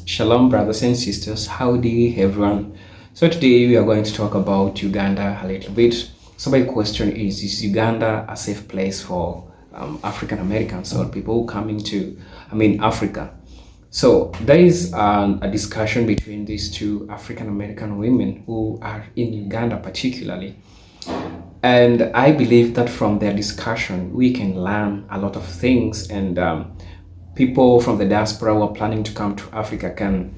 Shalom, brothers and sisters. Howdy, everyone. So today we are going to talk about Uganda a little bit. So my question is Uganda a safe place for African Americans or people coming to, Africa? So there is a discussion between these two African American women who are in Uganda particularly. And I believe that from their discussion, we can learn a lot of things, and people from the diaspora who are planning to come to Africa can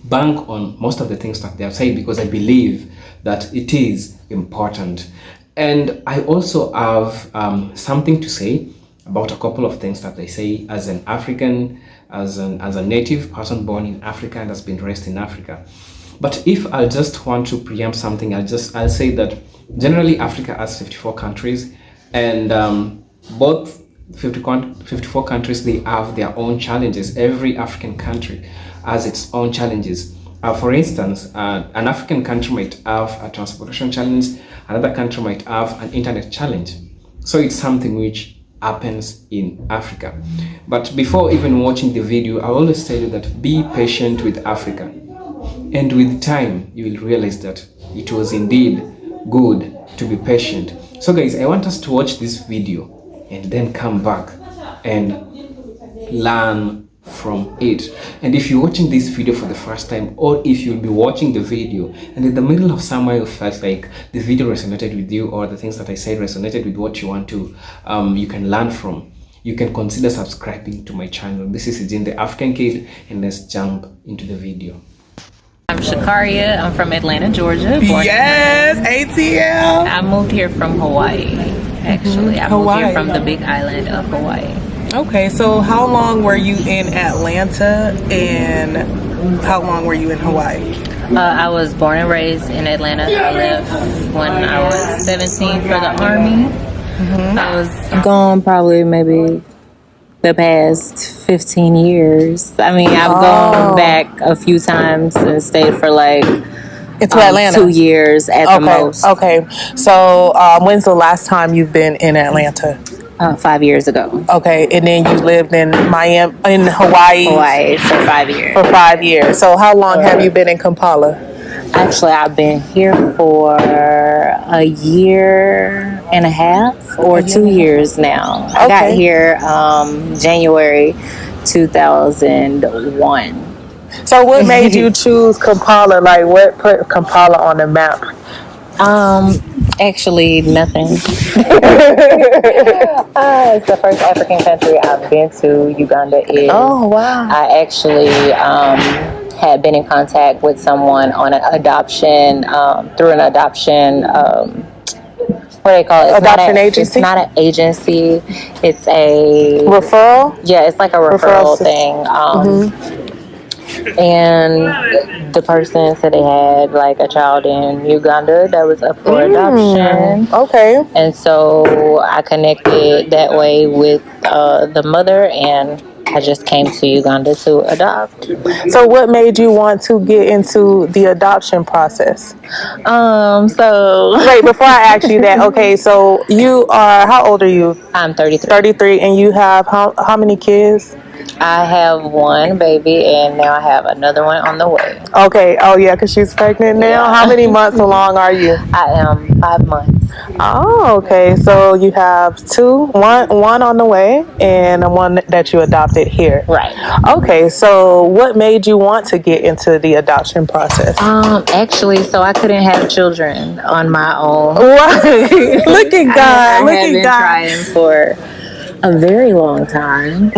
bank on most of the things that they have said, because I believe that it is important. And I also have something to say about a couple of things that they say as an African, as a native person born in Africa and has been raised in Africa. But if I just want to preempt something, I'll say that generally Africa has 54 countries, and both 54 countries, they have their own challenges. Every African country has its own challenges. For instance, an African country might have a transportation challenge, another country might have an internet challenge. So it's something which happens in Africa. But before even watching the video, I always tell you that be patient with Africa. And with time, you will realize that it was indeed good to be patient. So guys, I want us to watch this video and then come back and learn from it. And if you're watching this video for the first time, or if you'll be watching the video and in the middle of somewhere you felt like the video resonated with you, or the things that I said resonated with what you want to, you can learn from, you can consider subscribing to my channel. This is Ejin the African Kid, and let's jump into the video. I'm Shakaria. I'm from Atlanta, Georgia. Yes, ATL. I moved here from Hawaii, actually. I moved here from the big island of Hawaii. Okay, so how long were you in Atlanta and how long were you in Hawaii? I was born and raised in Atlanta. I left when I was 17 for the Army. I was gone probably maybe the past 15 years. I mean, I've gone back a few times and stayed for like into Atlanta 2 years at the most. Okay, so when's the last time you've been in Atlanta? 5 years ago. Okay, and then you lived in Miami, in Hawaii. Hawaii for 5 years. For 5 years. So how long have you been in Kampala? Actually, I've been here for a year and a half or 2 years now. I got here January 2001. So what made you choose Kampala? Like, what put Kampala on the map? Actually, nothing. It's the first African country I've been to. Uganda is. Oh, wow. I actually had been in contact with someone on an adoption, through an adoption, what do they call it? Adoption agency? It's not an agency. It's a... Referral? Yeah, it's like a referral thing. And the person said they had like a child in Uganda that was up for adoption. Okay. And so I connected that way with the mother, and I just came to Uganda to adopt. So what made you want to get into the adoption process? So wait, before I ask you that, okay, so you are, how old are you? I'm 33. 33, and you have how many kids? I have one baby, and now I have another one on the way. Okay, oh yeah, because she's pregnant now. Yeah. How many months along are you? I am 5 months. Oh, okay, so you have one on the way and one that you adopted here. Right. Okay, so what made you want to get into the adoption process? Actually, so I couldn't have children on my own. Right. Look at God. I have been trying for a very long time,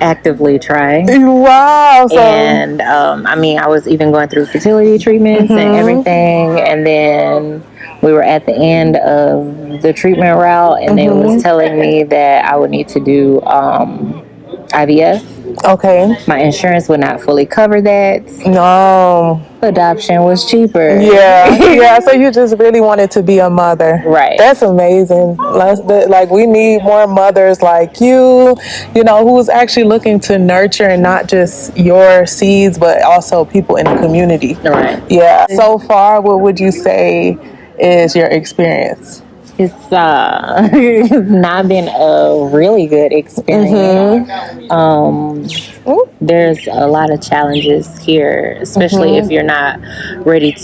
actively trying. Wow. So. And I was even going through fertility treatments and everything, and then we were at the end of the treatment route, and they was telling me that I would need to do IVF. Okay. My insurance would not fully cover that. No. Adoption was cheaper. Yeah. So you just really wanted to be a mother. Right. That's amazing. Like, we need more mothers like you, who's actually looking to nurture and not just your seeds, but also people in the community. Right. Yeah. So far, what would you say is your experience? It's it's not been a really good experience. There's a lot of challenges here, especially if you're not ready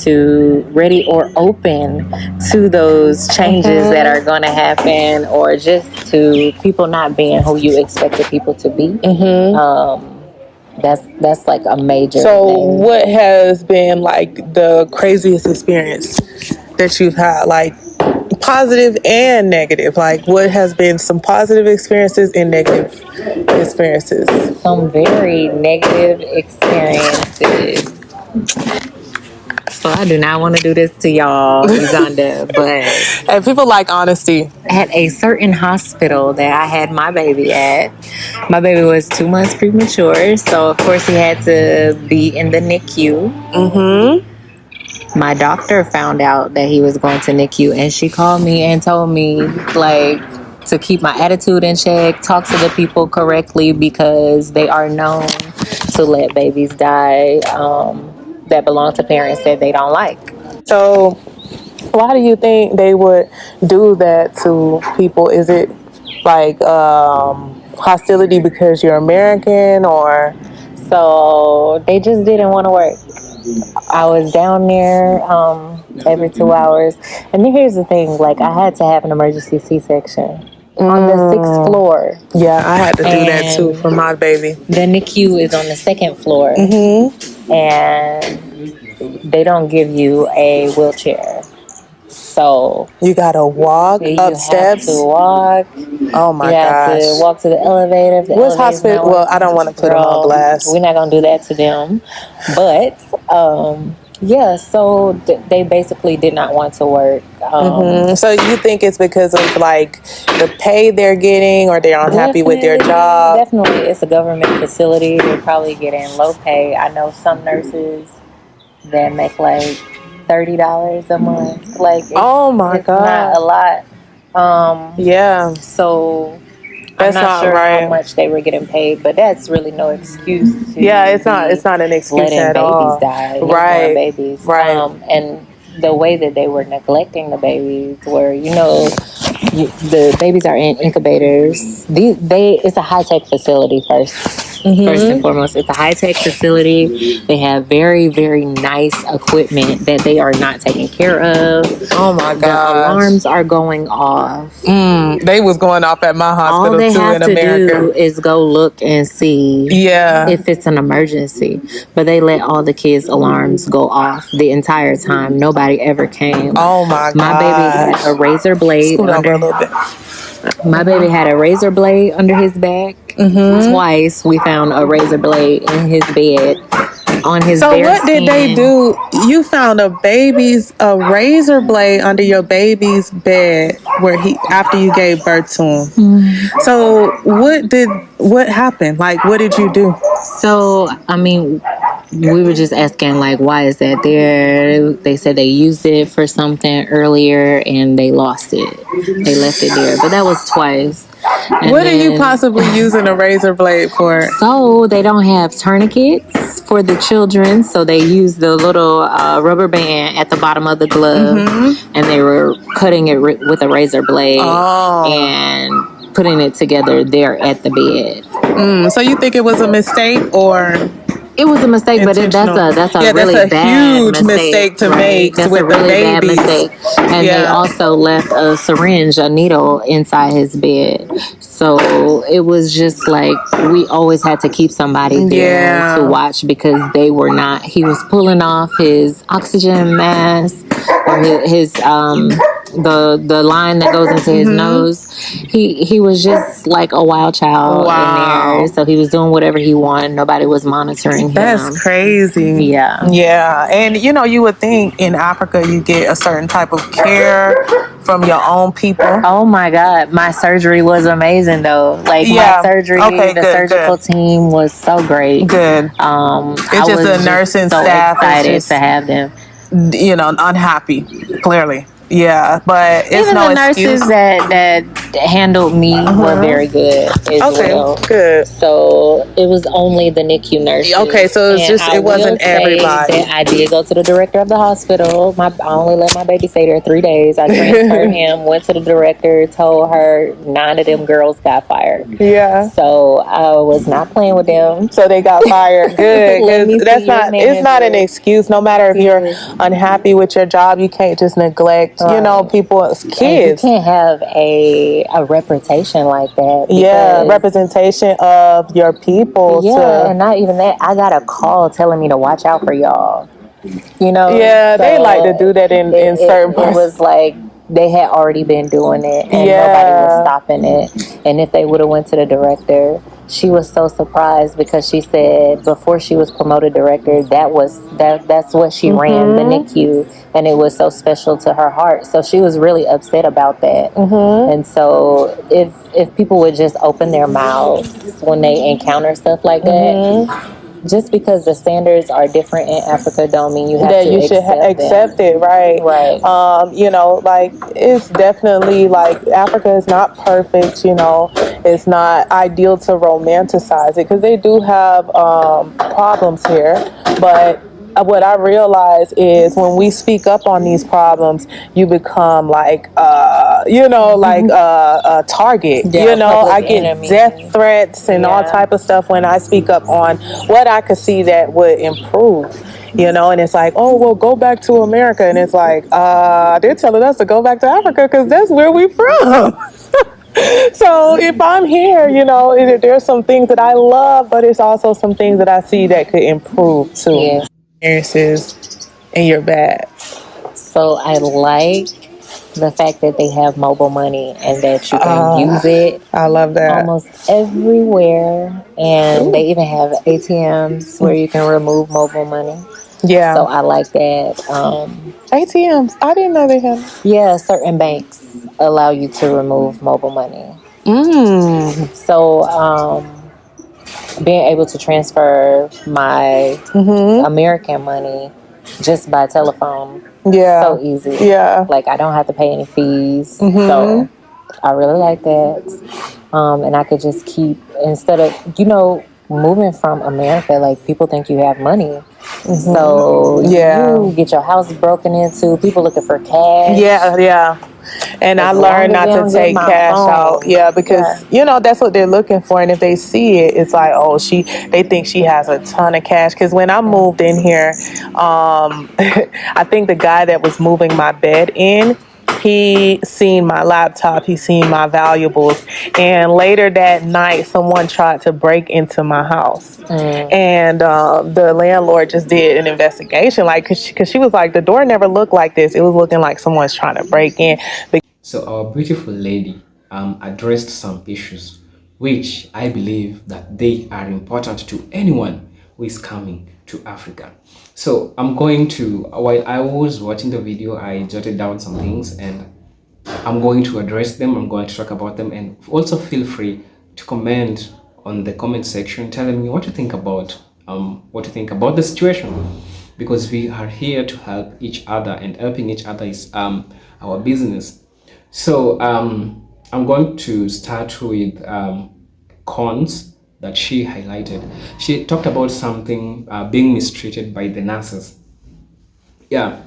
or open to those changes that are going to happen, or just to people not being who you expected people to be. That's like a major thing. What has been like the craziest experience that you've had, like positive and negative? Like, what has been some positive experiences and negative experiences? Some very negative experiences. So I do not want to do this to y'all, Uganda, but And people like honesty. at a certain hospital that I had my baby at, my baby was 2 months premature, so of course he had to be in the NICU. My doctor found out that he was going to NICU, and she called me and told me, like, to keep my attitude in check, talk to the people correctly, because they are known to let babies die that belong to parents that they don't like. So why do you think they would do that to people? Is it like hostility because you're American, or? So they just didn't want to work. I was down there every 2 hours. And then here's the thing, like, I had to have an emergency C-section on the 6th floor. Yeah, I had to do that too for my baby. The NICU is on the 2nd floor. And they don't give you a wheelchair. So you gotta walk up steps. You have to walk. Oh my gosh. You have to walk to the elevator. What's hospital? Well, I don't want to put them on blast. We're not gonna do that to them. But yeah, so they basically did not want to work. So you think it's because of like the pay they're getting, or they're unhappy with their job? Definitely, it's a government facility. They're probably getting low pay. I know some nurses that make like $30 a month. Like, oh my god, not a lot. Yeah. So that's I'm not sure right. how much they were getting paid, but that's really no excuse to it's not an excuse at all. Die, right. Babies. Right. And the way that they were neglecting the babies, where the babies are in incubators. It's a high-tech facility first. First and foremost, it's a high-tech facility. They have very, very nice equipment that they are not taking care of. Oh my god! The alarms are going off. They was going off at my hospital too in America. All they have to do is go look and see if it's an emergency. But they let all the kids' alarms go off the entire time. Nobody ever came. Oh my god! My baby had a razor blade under. My baby had a razor blade under his back. Twice we found a razor blade in his bed on his bare what skin. did they do? You found a razor blade under your baby's bed after you gave birth to him. So what happened? Like, what did you do? So, I mean, we were just asking, like, why is that there? They said they used it for something earlier and they lost it. They left it there. But that was twice. What are you possibly using a razor blade for? So they don't have tourniquets for the children. So they use the little rubber band at the bottom of the glove. And they were cutting it with a razor blade and putting it together there at the bed. So you think it was a mistake, or? It was a mistake, but that's a really bad huge mistake to make that's with a really the babies. Bad mistake. And they also left a syringe, a needle inside his bed. So it was just like we always had to keep somebody there to watch, because they were not. He was pulling off his oxygen mask, or his the line that goes into his nose. He was just like a wild child in there. So he was doing whatever he wanted. Nobody was monitoring him. That's crazy. Yeah. And you would think in Africa you get a certain type of care from your own people. Oh my God. My surgery was amazing though. Like my surgery, surgical team was so great. Good. It's just the nursing staff excited to have them. Unhappy, clearly. Yeah, but it's even no the excuse. nurses that handled me were very good as well. Good. So it was only the NICU nurses. Okay, so it's And just, I it wasn't will say everybody. that I did go to the director of the hospital. I only let my baby stay there 3 days. I transferred him, went to the director, told her 9 of them girls got fired. Yeah. So I was not playing with them. So they got fired. Good, Let me because see that's your not, it's not an manager. excuse. No matter if you're Yes. unhappy with your job, you can't just neglect, you know, Right. people's And you kids. can't have a reputation like that. Yeah, because- representation of your people. Yeah, to, and not even that. I got a call telling me to watch out for y'all. You know? yeah, they So like to do that in certain it parts. was like they had already been doing it and Yeah. nobody was stopping it. And if they would have went to the director, she was so surprised because she said before she was promoted director, that's what she ran, the NICU, and it was so special to her heart. So she was really upset about that. And so if people would just open their mouths when they encounter stuff like that, just because the standards are different in Africa don't mean you have that to you should accept it, right? Right. You know, like, it's definitely like Africa is not perfect, you know, it's not ideal to romanticize it because they do have problems here, but what I realize is when we speak up on these problems, you become like, you know, like a target. Yeah, you know, I public get enemy. death threats and all Yeah. type of stuff when I speak up on what I could see that would improve. You know, and it's like, oh, well, go back to America. And it's like, they're telling us to go back to Africa because that's where we from. So if I'm here, you know, there's some things that I love, but it's also some things that I see that could improve too. Yes. Experiences in your bag. So I like the fact that they have mobile money and that you can use it I love that. almost everywhere. And they even have ATMs where you can remove mobile money. Yeah. So I like that. ATMs. I didn't know they had. Yeah, certain banks allow you to remove mobile money. So being able to transfer my American money just by telephone, so easy. Yeah. Like I don't have to pay any fees. So I really like that. And I could just keep, instead of, you know, moving from America, like people think you have money. So you get your house broken into, people looking for cash. Yeah. And I As learned long not as they to don't get take my cash phone. out. Yeah, because you know that's what they're looking for, and if they see it, it's like, oh, they think she has a ton of cash. Because when I moved in here, I think the guy that was moving my bed in, he seen my laptop, he seen my valuables, and later that night, someone tried to break into my house, and the landlord just did an investigation, like, cause she was like, the door never looked like this. It was looking like someone's trying to break in. So our beautiful lady addressed some issues which I believe that they are important to anyone who is coming to Africa. So I'm going to, while I was watching the video, I jotted down some things and I'm going to address them. I'm going to talk about them, and also feel free to comment on the comment section telling me what you think about the situation, because we are here to help each other, and helping each other is our business. So I'm going to start with cons that she highlighted. She talked about something, being mistreated by the nurses. Yeah,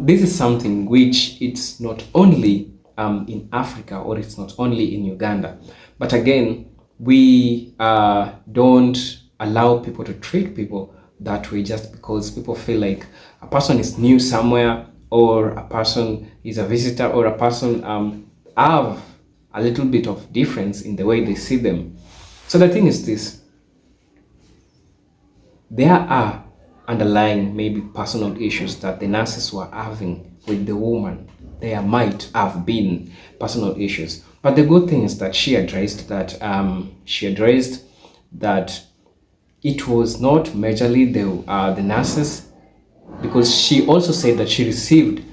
this is something which it's not only in Africa, or it's not only in Uganda, but again, we don't allow people to treat people that way just because people feel like a person is new somewhere, or a person is a visitor, or a person have a little bit of difference in the way they see them. So the thing is this: there are underlying maybe personal issues that the nurses were having with the woman. There might have been personal issues, but the good thing is that she addressed that. It was not majorly the nurses, because she also said that she received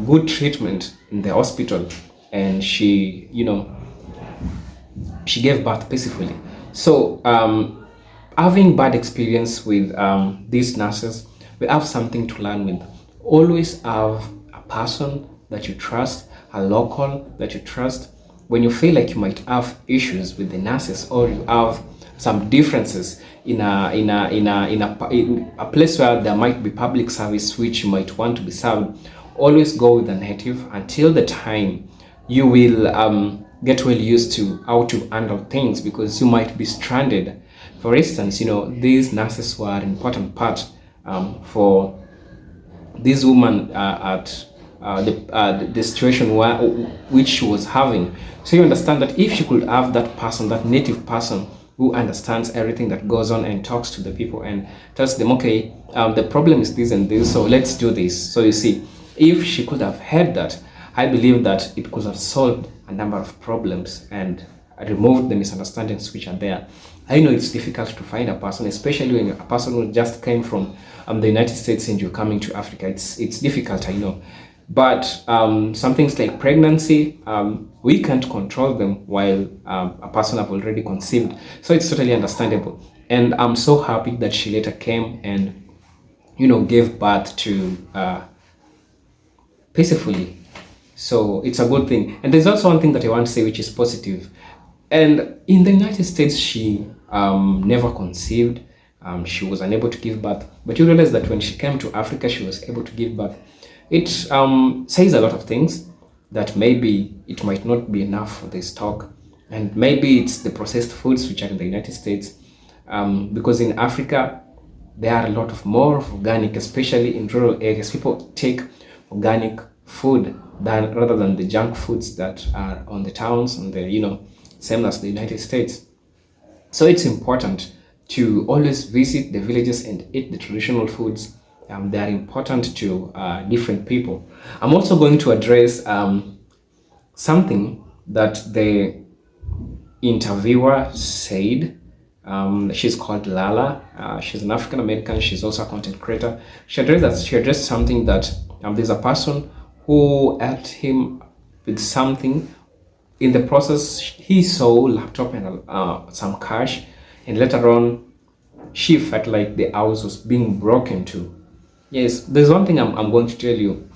good treatment in the hospital, and she gave birth peacefully. So having bad experience with these nurses, we have something to learn with. Always have a person that you trust, a local that you trust, when you feel like you might have issues with the nurses, or you have some differences in a place where there might be public service which you might want to be served, always go with the native until the time you will get well used to how to handle things, because you might be stranded. For instance, these nurses were an important part for this woman at the situation which she was having. So you understand that if she could have that person, that native person, who understands everything that goes on and talks to the people and tells them, okay, the problem is this and this, so let's do this. So you see, if she could have had that, I believe that it could have solved a number of problems and removed the misunderstandings which are there. I know it's difficult to find a person, especially when a person who just came from the United States and you're coming to Africa. It's difficult, I know. But some things like pregnancy, we can't control them while a person have already conceived. So it's totally understandable. And I'm so happy that she later came and, gave birth to peacefully. So it's a good thing. And there's also one thing that I want to say which is positive. And in the United States, she never conceived. She was unable to give birth. But you realize that when she came to Africa, she was able to give birth. It says a lot of things, that maybe it might not be enough for this talk. And maybe it's the processed foods which are in the United States. Because in Africa, there are a lot of more of organic, especially in rural areas. People take organic food rather than the junk foods that are on the towns and the, same as the United States. So it's important to always visit the villages and eat the traditional foods. They are important to different people. I'm also going to address something that the interviewer said. She's called Lala. She's an African American. She's also a content creator. She addressed something that there's a person who helped him with something. In the process, he saw laptop and some cash, and later on, she felt like the house was being broken to. Yes, there's one thing I'm going to tell you.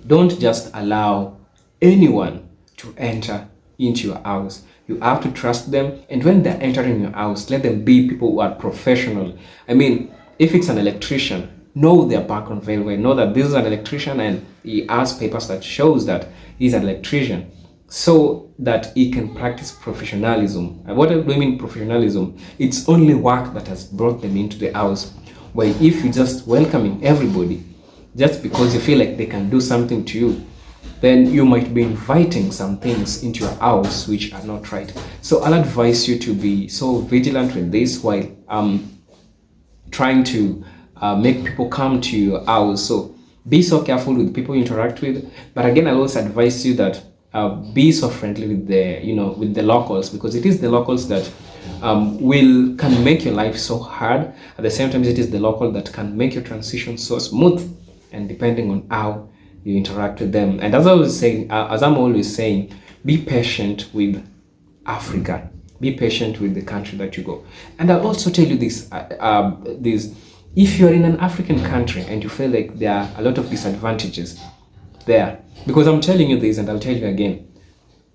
Don't just allow anyone to enter into your house. You have to trust them, and when they're entering your house, let them be people who are professional. I mean, if it's an electrician, know their background very well. Know that this is an electrician and he has papers that shows that he's an electrician, so that he can practice professionalism. And what do I mean professionalism? It's only work that has brought them into the house. Well, if you're just welcoming everybody just because you feel like they can do something to you, then you might be inviting some things into your house which are not right. So I'll advise you to be so vigilant with this while trying to make people come to your house. So be so careful with people you interact with. But again, I'll also advise you that be so friendly with the locals, because it is the locals that can make your life so hard. At the same time, it is the local that can make your transition so smooth, and depending on how you interact with them. And as I'm always saying, be patient with Africa. Be patient with the country that you go. And I'll also tell you this: if you're in an African country and you feel like there are a lot of disadvantages there, because I'm telling you this, and I'll tell you again,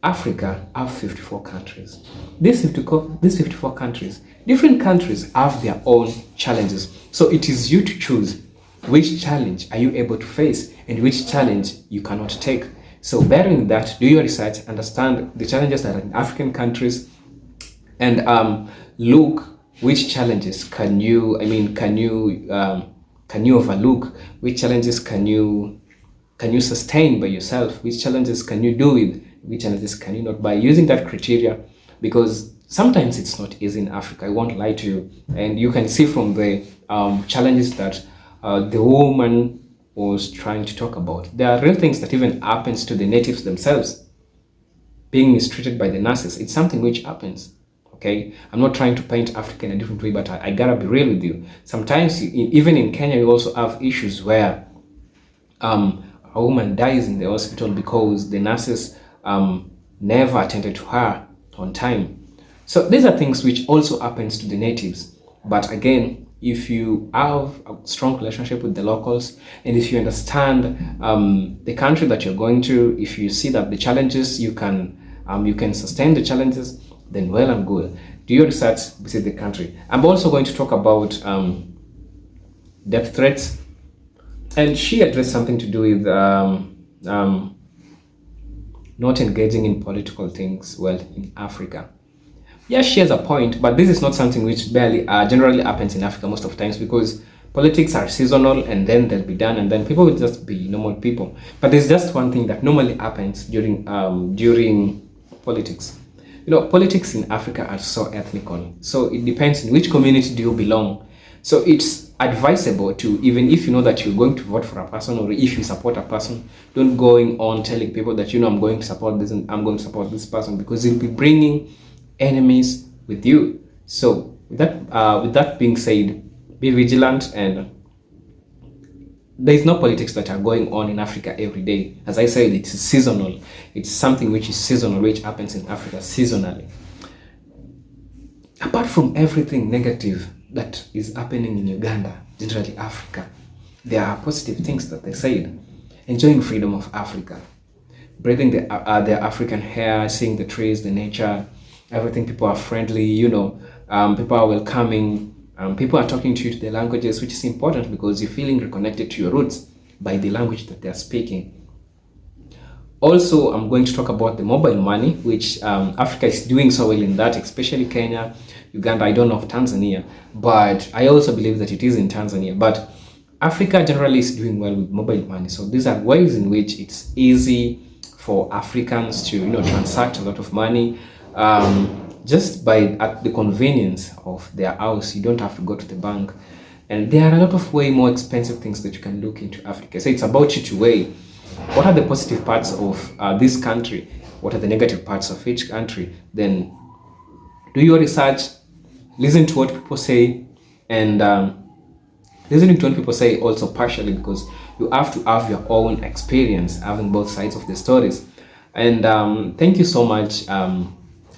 Africa have 54 countries. These 54 countries, different countries have their own challenges. So it is you to choose which challenge are you able to face and which challenge you cannot take. So bearing that, do your research, understand the challenges that are in African countries, and look which challenges can you overlook, which challenges can you sustain by yourself, which challenges can you do with, which challenges can you not, by using that criteria, because sometimes it's not easy in Africa, I won't lie to you. And you can see from the challenges that the woman was trying to talk about. There are real things that even happens to the natives themselves, being mistreated by the nurses. It's something which happens. Okay, I'm not trying to paint Africa in a different way, but I gotta be real with you. Sometimes, even in Kenya, we also have issues where a woman dies in the hospital because the nurses never attended to her on time. So these are things which also happens to the natives. But again, if you have a strong relationship with the locals, and if you understand the country that you're going to, if you see that the challenges you can you can sustain the challenges, then well and good. Do your research, visit the country. I'm also going to talk about death threats, and she addressed something to do with not engaging in political things well in Africa. Yeah, she has a point, but this is not something which barely generally happens in Africa most of the times, because politics are seasonal and then they'll be done and then people will just be normal people. But there's just one thing that normally happens during politics. You know, politics in Africa are so ethnical, so it depends in which community do you belong. So it's advisable to, even if you know that you're going to vote for a person, or if you support a person, don't going on telling people that, you know, I'm going to support this and I'm going to support this person, because you'll be bringing enemies with you. So with that being said, be vigilant, and there's no politics that are going on in Africa every day. As I said, it's seasonal. It's something which is seasonal, which happens in Africa seasonally. Apart from everything negative that is happening in Uganda, generally Africa, there are positive things that they said. Enjoying freedom of Africa, breathing the African air, seeing the trees, the nature, everything. People are friendly, you know, people are welcoming. People are talking to you to their languages, which is important because you're feeling reconnected to your roots by the language that they're speaking. Also, I'm going to talk about the mobile money, which Africa is doing so well in that, especially Kenya, Uganda. I don't know of Tanzania, but I also believe that it is in Tanzania. But Africa generally is doing well with mobile money. So these are ways in which it's easy for Africans to, you know, transact a lot of money. Just by at the convenience of their house. You don't have to go to the bank, and there are a lot of way more expensive things that you can look into Africa. So it's about you to weigh what are the positive parts of this country, what are the negative parts of each country. Then do your research, listen to what people say, and listening to what people say also partially, because you have to have your own experience having both sides of the stories. And thank you so much,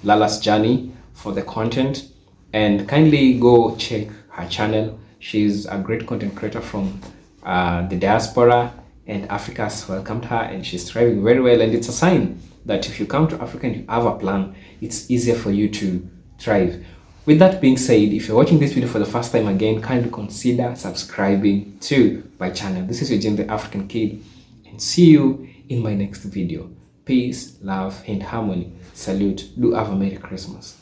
Lala's Journey, for the content, and kindly go check her channel. She's a great content creator from the diaspora, and Africa has welcomed her, and she's thriving very well. And it's a sign that if you come to Africa and you have a plan, it's easier for you to thrive. With that being said, if you're watching this video for the first time, again, kindly consider subscribing to my channel. This is your Jim the African Kid, and see you in my next video. Peace, love, and harmony. Salute. Do have a Merry Christmas.